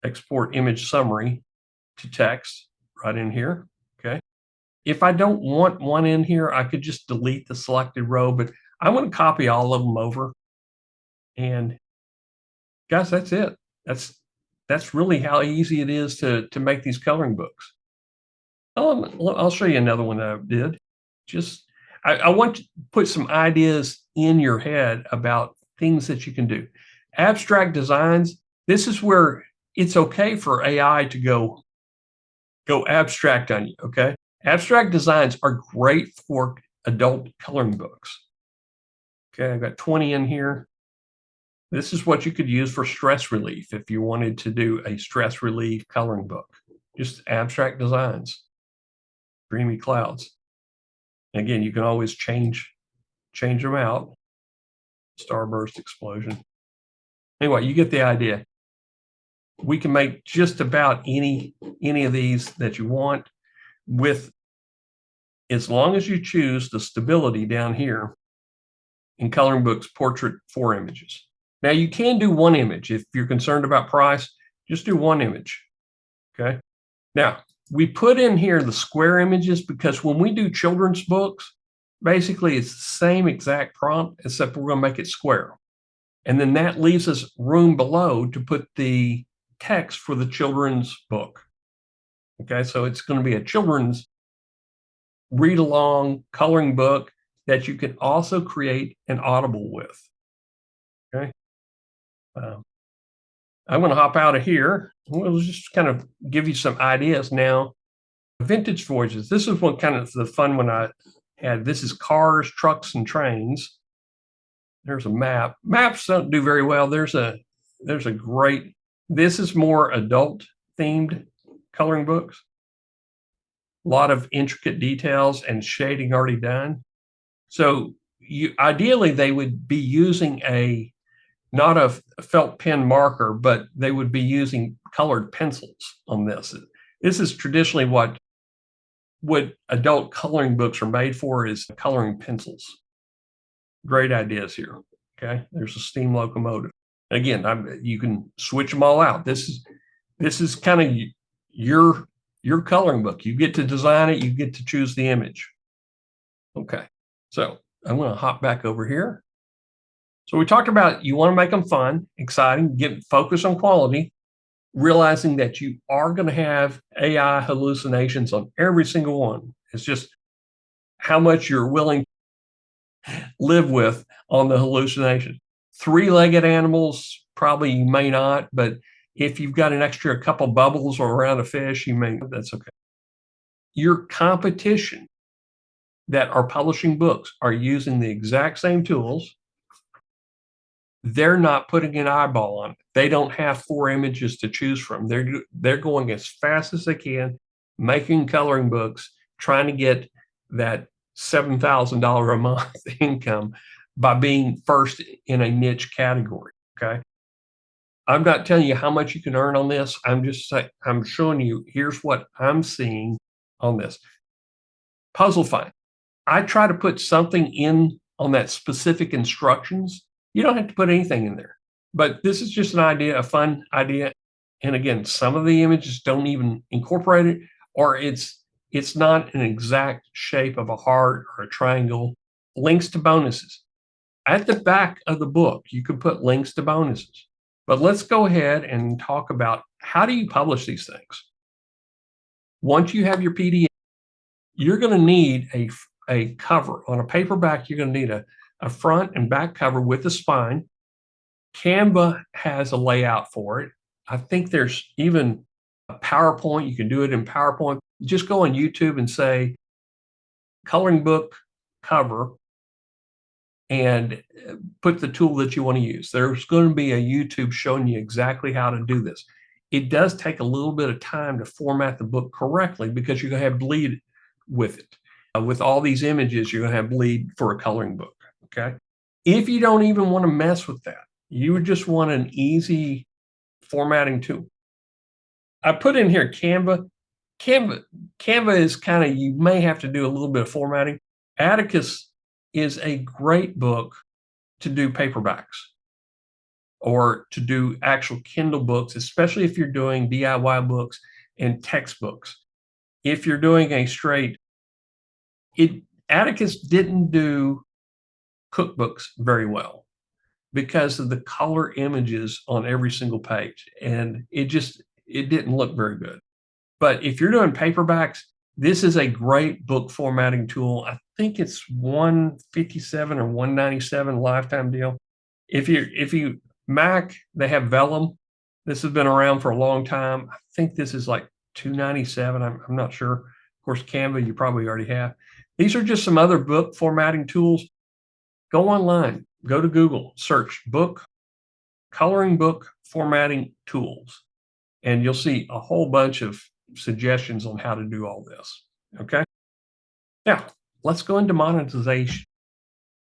export image summary to text right in here. Okay. If I don't want one in here, I could just delete the selected row, but I want to copy all of them over. And guys, that's it. That's really how easy it is to make these coloring books. I'll show you another one that I did. Just I want to put some ideas in your head about things that you can do. Abstract designs. This is where it's okay for AI to go abstract on you. Okay, abstract designs are great for adult coloring books. Okay, I've got 20 in here. This is what you could use for stress relief if you wanted to do a stress relief coloring book. Just abstract designs, dreamy clouds. Again, you can always change them out. Starburst explosion. Anyway, you get the idea. We can make just about any of these that you want with as long as you choose the stability down here in coloring books portrait 4 images. Now you can do one image if you're concerned about price, just do one image. Okay. Now we put in here the square images because when we do children's books, basically it's the same exact prompt, except we're going to make it square. And then that leaves us room below to put the text for the children's book. Okay, so it's going to be a children's read along coloring book that you can also create an audible with. Okay. I'm going to hop out of here. We'll just kind of give you some ideas now. Vintage voyages. This is one kind of the fun one I had. This is cars, trucks, and trains. There's a map. Maps don't do very well. There's a great. This is more adult themed coloring books. A lot of intricate details and shading already done. So ideally they would be using not a felt pen marker, but they would be using colored pencils on this. This is traditionally what adult coloring books are made for, is coloring pencils. Great ideas here. Okay, there's a steam locomotive. Again, you can switch them all out. This is kind of your coloring book. You get to design it. You get to choose the image. Okay, so I'm going to hop back over here. So we talked about you want to make them fun, exciting, focus on quality, realizing that you are going to have AI hallucinations on every single one. It's just how much you're willing to live with on the hallucination. 3-legged animals, probably you may not, but if you've got an extra couple bubbles or around a fish, that's okay. Your competition that are publishing books are using the exact same tools. They're not putting an eyeball on it. They don't have 4 images to choose from. They're going as fast as they can, making coloring books, trying to get that $7,000 a month income by being first in a niche category. Okay. I'm not telling you how much you can earn on this. I'm showing you, here's what I'm seeing on this. Puzzle find. I try to put something in on that specific instructions. You don't have to put anything in there, but this is just an idea, a fun idea. And again, some of the images don't even incorporate it, or it's not an exact shape of a heart or a triangle. Links to bonuses. At the back of the book, you can put links to bonuses. But let's go ahead and talk about how do you publish these things? Once you have your PDF, you're going to need a cover. On a paperback, you're going to need a front and back cover with a spine. Canva has a layout for it. I think there's even a PowerPoint. You can do it in PowerPoint. Just go on YouTube and say coloring book cover and put the tool that you want to use. There's going to be a YouTube showing you exactly how to do this. It does take a little bit of time to format the book correctly because you're going to have bleed with it. With all these images, you're going to have bleed for a coloring book, okay? If you don't even want to mess with that, you would just want an easy formatting tool. I put in here Canva. Canva is kind of, you may have to do a little bit of formatting. Atticus is a great book to do paperbacks or to do actual Kindle books, especially if you're doing DIY books and textbooks. If you're doing a straight, Atticus didn't do cookbooks very well because of the color images on every single page, and it didn't look very good. But if you're doing paperbacks, this is a great book formatting tool. I think it's $157 or $197 lifetime deal. If you Mac, they have Vellum. This has been around for a long time. I think this is like $297. I'm not sure. Of course, Canva you probably already have. These are just some other book formatting tools. Go online, go to Google, search coloring book formatting tools, and you'll see a whole bunch of suggestions on how to do all this. Okay. Now, let's go into monetization.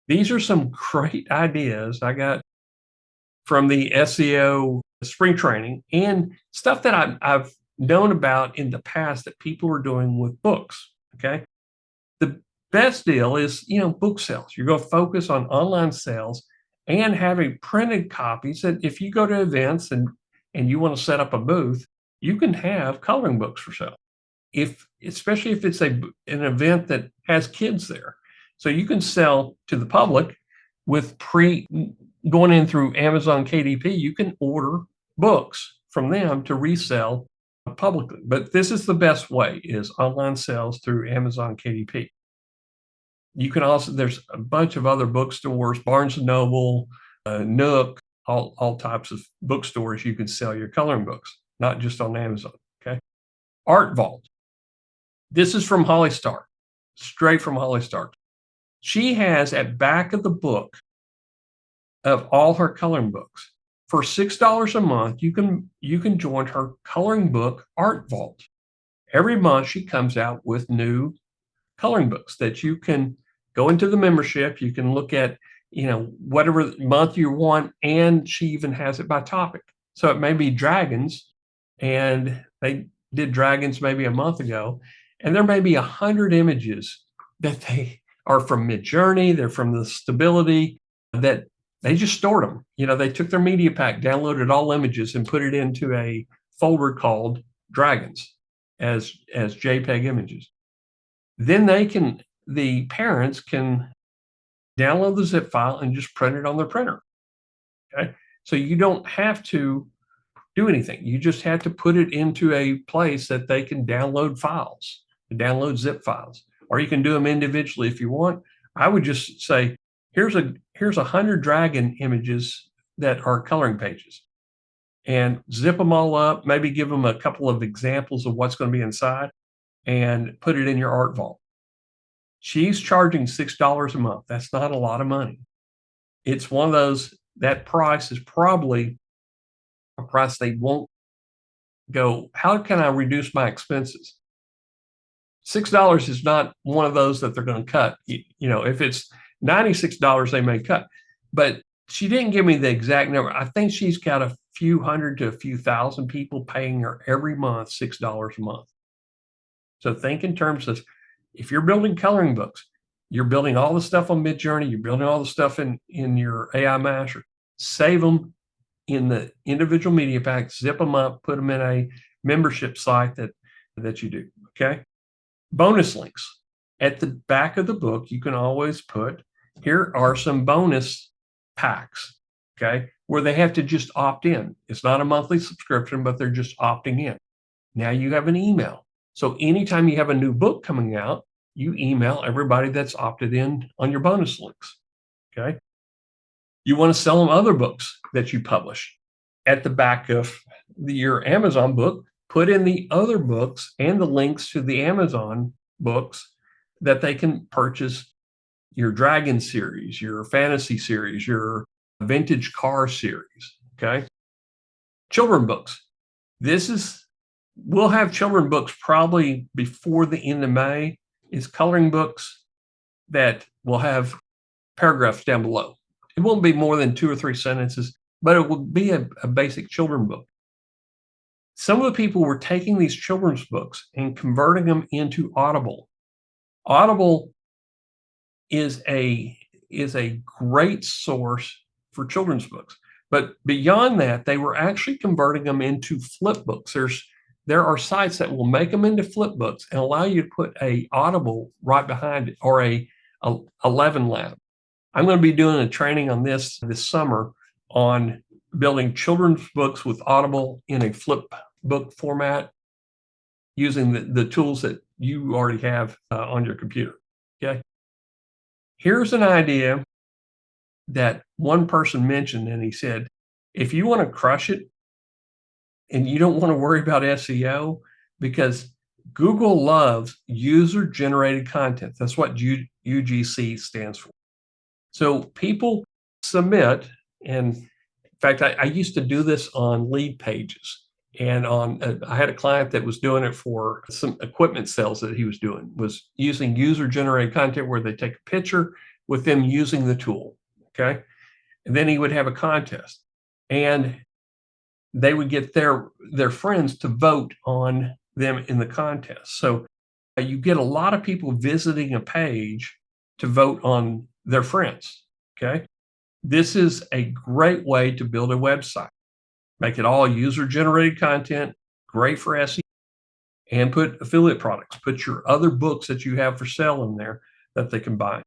These are some great ideas I got from the SEO spring training and stuff that I've known about in the past that people are doing with books. Okay. The best deal is, book sales. You're going to focus on online sales and having printed copies that if you go to events and you want to set up a booth, you can have coloring books for sale. Especially if it's an event that has kids there. So you can sell to the public with going in through Amazon KDP, you can order books from them to resell publicly. But this is the best way, is online sales through Amazon KDP. You can also, there's a bunch of other bookstores, Barnes & Noble, Nook, all types of bookstores you can sell your coloring books, not just on Amazon, okay? Art Vault. This is from Holly Stark, straight from Holly Stark. She has at back of the book of all her coloring books. For $6 a month, you can join her coloring book Art Vault. Every month she comes out with new coloring books that you can go into the membership. You can look at, whatever month you want, and she even has it by topic. So it may be dragons, and they did dragons maybe a month ago, and there may be 100 images that they are from Midjourney, they're from the Stability, that they just stored them. They took their media pack, downloaded all images, and put it into a folder called dragons as JPEG images. Then the parents can download the zip file and just print it on their printer. Okay. So you don't have to do anything. You just have to put it into a place that they can download files, download zip files, or you can do them individually if you want. I would just say, here's 100 dragon images that are coloring pages, and zip them all up, maybe give them a couple of examples of what's going to be inside, and put it in your art vault. She's charging $6 a month. That's not a lot of money. It's one of those, that price is probably a price they won't go, how can I reduce my expenses? $6 is not one of those that they're going to cut. If it's $96, they may cut. But she didn't give me the exact number. I think she's got a few hundred to a few thousand people paying her every month $6 a month. So think in terms of, if you're building coloring books, you're building all the stuff on Midjourney, you're building all the stuff in your AIMasher, save them in the individual media packs, zip them up, put them in a membership site that you do, okay? Bonus links. At the back of the book, you can always put, here are some bonus packs, okay, where they have to just opt in. It's not a monthly subscription, but they're just opting in. Now you have an email. So anytime you have a new book coming out, you email everybody that's opted in on your bonus links, okay? You want to sell them other books that you publish. At the back of your Amazon book, put in the other books and the links to the Amazon books that they can purchase your Dragon series, your fantasy series, your vintage car series, okay? Children books. We'll have children books probably before the end of May. Is coloring books that will have paragraphs down below. It won't be more than 2 or 3 sentences, but it will be a basic children book. Some of the people were taking these children's books and converting them into Audible. Audible is a great source for children's books. But beyond that, they were actually converting them into flip books. There are sites that will make them into flip books and allow you to put a Audible right behind it, or a 11 Lab. I'm going to be doing a training on this summer on building children's books with Audible in a flip book format using the tools that you already have on your computer. Okay. Here's an idea that one person mentioned, and he said, if you want to crush it and you don't want to worry about SEO, because Google loves user-generated content. That's what UGC stands for. So people submit, and in fact, I used to do this on lead pages. And I had a client that was doing it for some equipment sales that he was doing, was using user-generated content where they take a picture with them using the tool, okay? And then he would have a contest, and they would get their friends to vote on them in the contest. So you get a lot of people visiting a page to vote on their friends, okay? This is a great way to build a website. Make it all user-generated content, great for SEO, and put affiliate products. Put your other books that you have for sale in there that they can buy,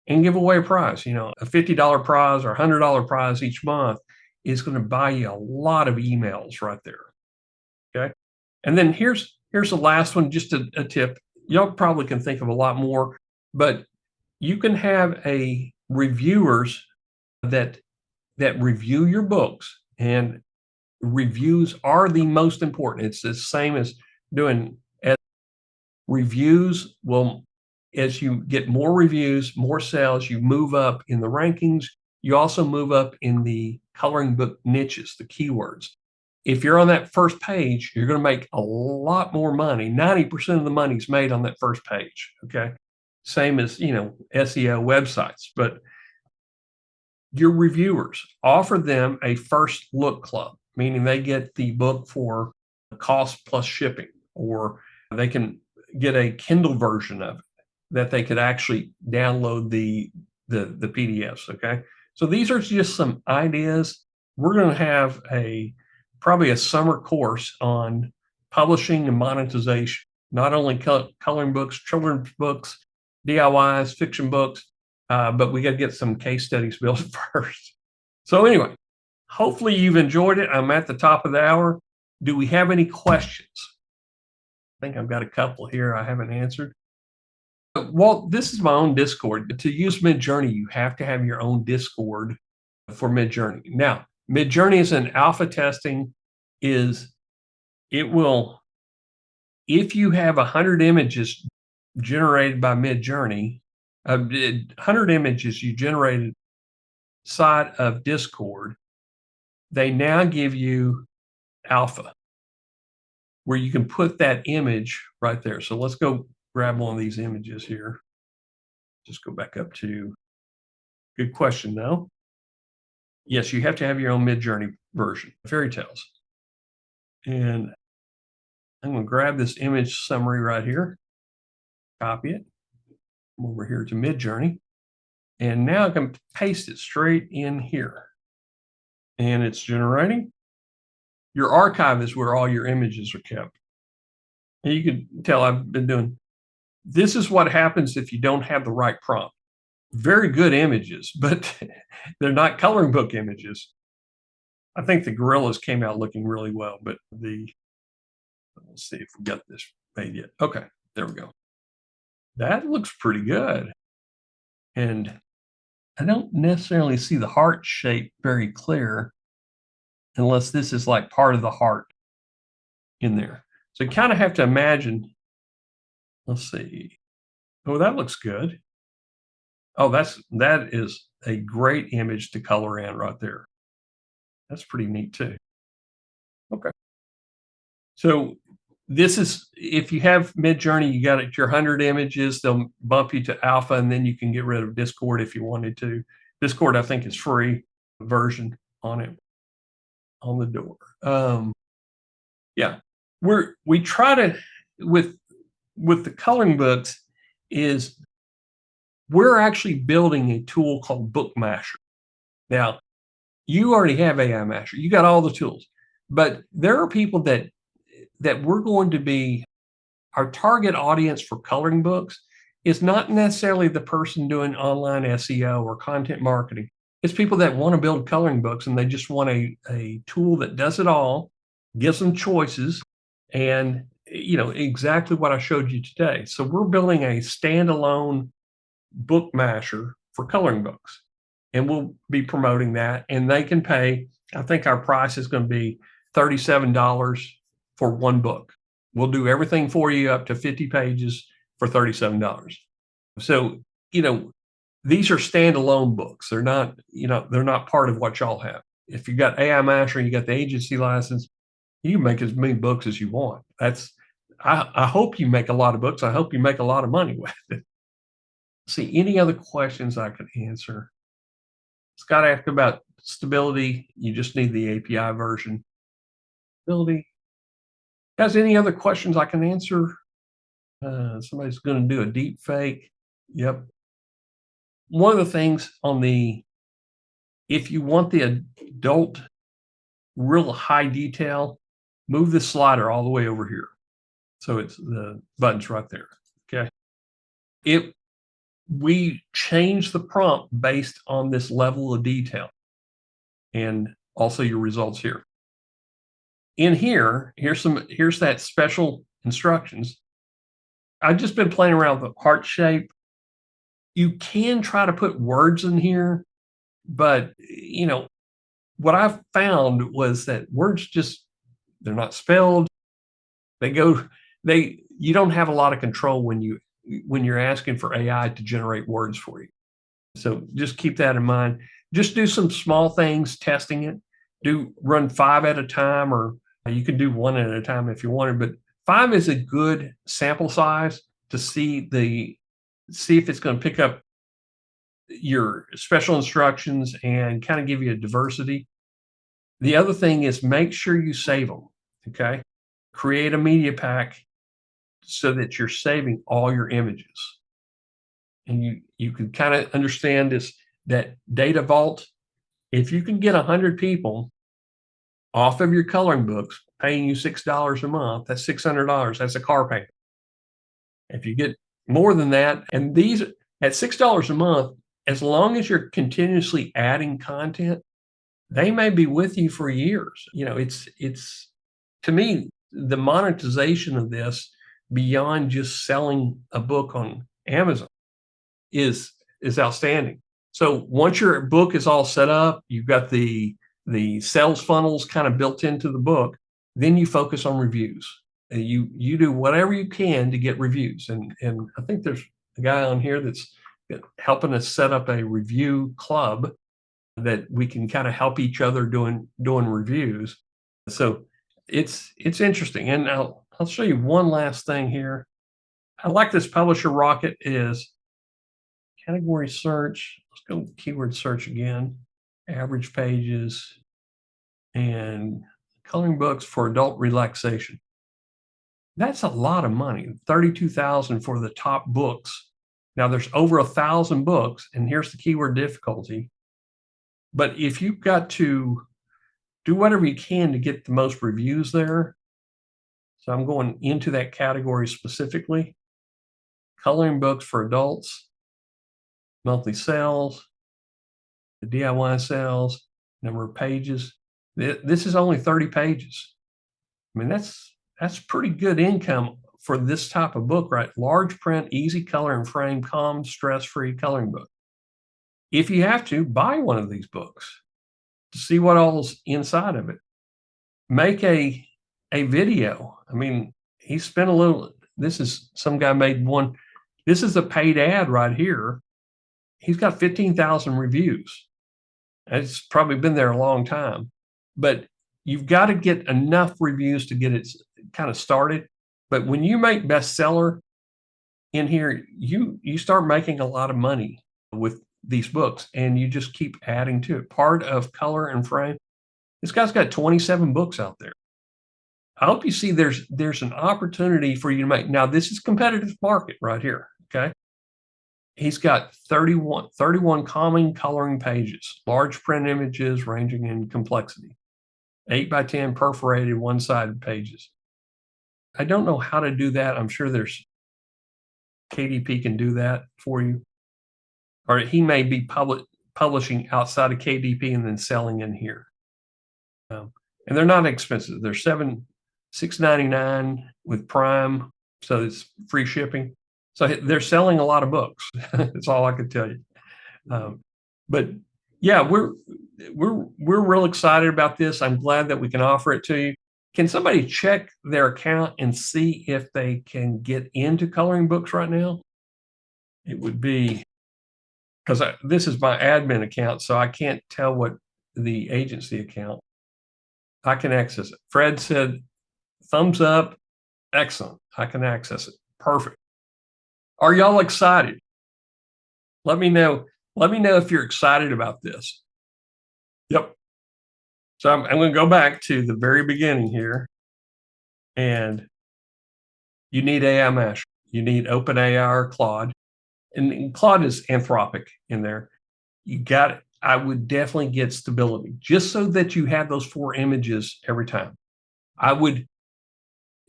and give away a prize. You know, a $50 prize or $100 prize each month is going to buy you a lot of emails right there, okay? And then here's the last one, just a tip. Y'all probably can think of a lot more, but you can have reviewers that review your books, and reviews are the most important. It's the same as doing reviews. Will, as you get more reviews, more sales, you move up in the rankings. You also move up in the coloring book niches, the keywords. If you're on that first page, you're going to make a lot more money. 90% of the money is made on that first page, okay? Same as, SEO websites. But your reviewers, offer them a first look club, meaning they get the book for cost plus shipping, or they can get a Kindle version of it that they could actually download the PDFs, okay? So these are just some ideas. We're going to have probably a summer course on publishing and monetization, not only coloring books, children's books, DIYs, fiction books, but we got to get some case studies built first. So anyway, hopefully you've enjoyed it. I'm at the top of the hour. Do we have any questions? I think I've got a couple here I haven't answered. Well, this is my own Discord. To use Midjourney, you have to have your own Discord for Midjourney. Now, Midjourney is in alpha testing. If you have 100 images generated by Midjourney, 100 images you generated side of Discord, they now give you alpha, where you can put that image right there. So let's go grab one of these images here. Just go back up to, good question though. Yes, you have to have your own Midjourney version, fairy tales. And I'm going to grab this image summary right here, copy it, come over here to Midjourney, and now I can paste it straight in here. And it's generating. Your archive is where all your images are kept. And you can tell I've been doing, this is what happens if you don't have the right prompt. Very good images, but they're not coloring book images. I think the gorillas came out looking really well, but let's see if we got this made yet. Okay, there we go. That looks pretty good. And I don't necessarily see the heart shape very clear unless this is like part of the heart in there. So you kind of have to imagine, let's see. Oh, that looks good. Oh, that is a great image to color in right there. That's pretty neat too. Okay. So this is if you have Midjourney, you got it your 100 images, they'll bump you to alpha, and then you can get rid of Discord if you wanted to. Discord, I think, is free version on it on the door. Yeah, we try to with the coloring books is we're actually building a tool called BookMasher. Now, you already have AIMasher, you got all the tools, but there are people that we're going to be our target audience for coloring books is not necessarily the person doing online SEO or content marketing. It's people that want to build coloring books and they just want a tool that does it all, gives them choices, and exactly what I showed you today. So we're building a standalone book masher for coloring books. And we'll be promoting that. And they can pay, I think our price is going to be $37 for one book. We'll do everything for you up to 50 pages for $37. So, these are standalone books. They're not part of what y'all have. If you got AIMasher and you got the agency license, you can make as many books as you want. I hope you make a lot of books. I hope you make a lot of money with it. See, any other questions I could answer? Scott asked about stability. You just need the API version. Stability. Guys, any other questions I can answer? Somebody's going to do a deep fake. Yep. One of the things if you want the adult real high detail, move the slider all the way over here. So it's the button's right there. Okay. We change the prompt based on this level of detail and also your results here. In here, here's that special instructions. I've just been playing around with the heart shape. You can try to put words in here, but what I've found was that words they're not spelled. You don't have a lot of control when you're asking for AI to generate words for you. So just keep that in mind. Just do some small things, testing it. Run 5 at a time, or you can do 1 at a time if you wanted, but 5 is a good sample size to see if it's going to pick up your special instructions and kind of give you a diversity. The other thing is make sure you save them. Okay. Create a media pack so that you're saving all your images. And you can kind of understand that data vault. If you can get 100 people off of your coloring books paying you $6 a month, that's $600. That's a car payment. If you get more than that, and these at $6 a month, as long as you're continuously adding content, they may be with you for years. It's to me, the monetization of this beyond just selling a book on Amazon is outstanding. So once your book is all set up, you've got the sales funnels kind of built into the book, then you focus on reviews. You do whatever you can to get reviews. And I think there's a guy on here that's helping us set up a review club that we can kind of help each other doing reviews. So it's interesting. And I'll show you one last thing here. I like this publisher rocket is category search. Let's go keyword search again. Average pages and coloring books for adult relaxation. That's a lot of money. $32,000 for the top books. Now there's over 1,000 books, and here's the keyword difficulty. But if you've got to do whatever you can to get the most reviews there, so I'm going into that category specifically. Coloring books for adults, monthly sales, the DIY sales, number of pages. This is only 30 pages. I mean, that's pretty good income for this type of book, right? Large print, easy color and frame, calm, stress-free coloring book. If you have to, buy one of these books to see what all's inside of it. Make a video. I mean, he spent a little. This is some guy made one. This is a paid ad right here. He's got 15,000 reviews. It's probably been there a long time, but you've got to get enough reviews to get it kind of started. But when you make bestseller in here, you start making a lot of money with these books, and you just keep adding to it. Part of color and frame. This guy's got 27 books out there. I hope you see there's an opportunity for you to make. Now, this is competitive market right here, okay? He's got 31 common coloring pages, large print images ranging in complexity, 8 by 10 perforated one-sided pages. I don't know how to do that. I'm sure there's KDP can do that for you. Or he may be publishing outside of KDP and then selling in here. And they're not expensive. They're $6.99 with Prime, so it's free shipping. So they're selling a lot of books. That's all I could tell you. But yeah, we're real excited about this. I'm glad that we can offer it to you. Can somebody check their account and see if they can get into coloring books right now? It would be because this is my admin account, so I can't tell what the agency account. I can access it. Fred said, thumbs up. Excellent. I can access it. Perfect. Are y'all excited? Let me know. Let me know if you're excited about this. Yep. So I'm going to go back to the very beginning here. And you need AIMasher. You need OpenAI or Claude. And Claude is Anthropic in there. You got it. I would definitely get stability just so that you have those 4 images every time.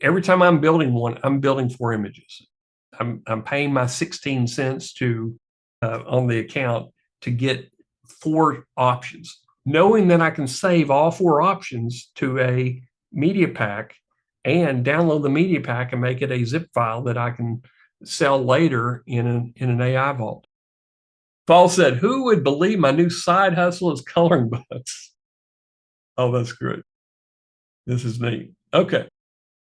Every time I'm building one, I'm building 4 images. I'm paying my 16 cents to on the account to get 4 options, knowing that I can save all 4 options to a media pack and download the media pack and make it a zip file that I can sell later in an AI vault. Paul said, "Who would believe my new side hustle is coloring books?" Oh, that's great. This is neat. Okay,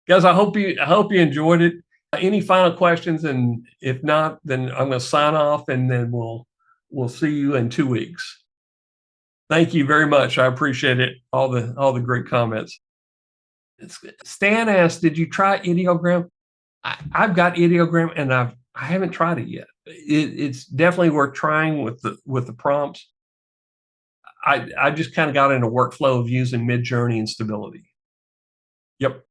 guys, I hope you enjoyed it. Any final questions? And if not, then I'm going to sign off, and then we'll see you in 2 weeks. Thank you very much. I appreciate it. All the great comments. Stan asked, "Did you try ideogram?" I've got ideogram, and I haven't tried it yet. It's definitely worth trying with the prompts. I just kind of got in a workflow of using Midjourney and Stability. Yep.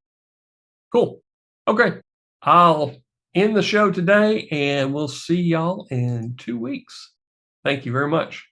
Cool. Okay. I'll end the show today, and we'll see y'all in 2 weeks. Thank you very much.